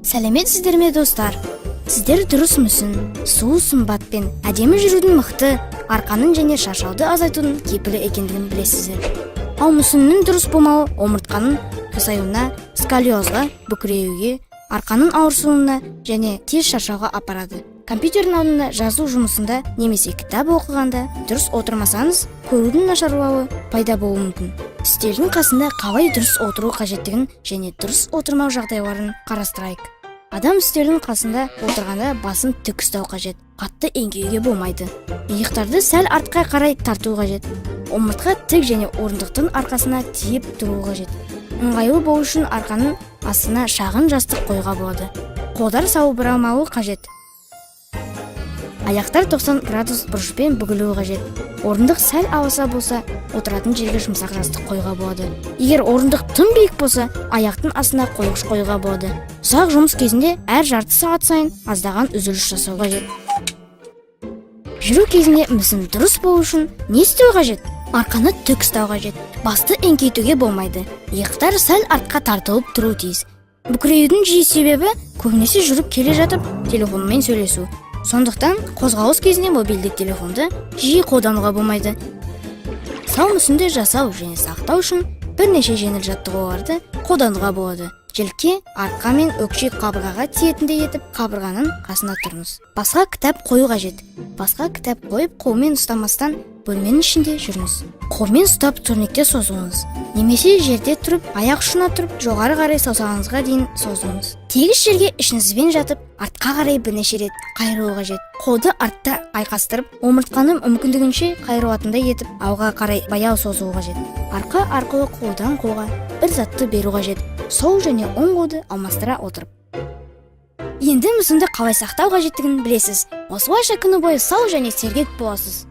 Сәлеметсіздер ме достар? Сіздер дұрыс мүсін, сұлу сымбатпен әдемі жүрудің мықты, арқаның және шаршауды азайтудың кепілі екендігін білесіздер. Ал мүсіннің дұрыс болмауы омыртқаның қисаюына, сколиозға, бүкіреуге, арқаның ауырсуына және тез шаршауға апарады. Компьютердің алдында жазу жұмысында немесе кітап оқығанда дұрыс отырмасаңыз, көрудің нашарлауы пайда болуы мүмкін. Үстелдің қасында қалай дұрыс отыру қажеттігін және дұрыс отырмау жағдайларын қарастырайық. Адам үстелдің қасында отырғанда басын тік ұстау қажет. Қатты еңкеюге болмайды. Иықтарды сәл артқа қарай тарту қажет. Омыртқа тік және орындықтың арқасына тиіп тұру қажет. Ыңғайлы болу үшін арқаның астына шағын жастық қоюға болады. Қолдар салбырамауы қажет. Аяқтар 90 градус бұрышпен бүгілуі қажет. Орындық сәл аласа болса, отыратын жерге жұмсақ жастық қоюға болады. Егер орындық тым биік болса, аяқтың астына қойғыш қоюға болады. Ұзақ жұмыс кезінде әр жарты сағат сайын аздаған үзіліс жасау қажет. Жүру кезінде мүсін дұрыс болу үшін не істеу қажет? Арқаны тік ұстау қажет. Басты еңкейтуге болмайды. Иықтар сәл артқа тартылып тұру тиіс. Бүкіреудің жиі себебі көбінесе жүріп келе жатып телефонмен сөйлесу. Сондықтан қозғалыс кезінде мобильдік телефонды жиі қолдануға болмайды. Сау мүсінді жасау және сақтау үшін бірнеше жеңіл жаттығуларды қолдануға болады. Желке, арқа мен өкше қабырғаға тиетіндей етіп, қабырғаның қасына тұрыңыз. Басқа кітап қою қажет. Басқа кітап қойып, қолмен ұстамастан бөлменің ішінде жүріңіз. Қолмен ұстап турникте созуыңыз. Немесе жерде тұрып, аяқ ұшына тұрып, жоғары қарай саусағыңызға дейін созуыңыз. Тегіс жерге ішіңізбен жатып, артқа қарай бірнеше рет қайыру қажет. Қолды артта айқастырып, омыртқаны мүмкіндігінше қайырылатындай етіп, алға қарай баяу созу қажет. Арқа арқылы қолдан қолға бір затты беру қажет. Сол және оң қолды алмастыра отырып. Енді мүсінді қалай сақтау қажеттігін білесіз. Осылайша күні бойы сау және сергек боласыз.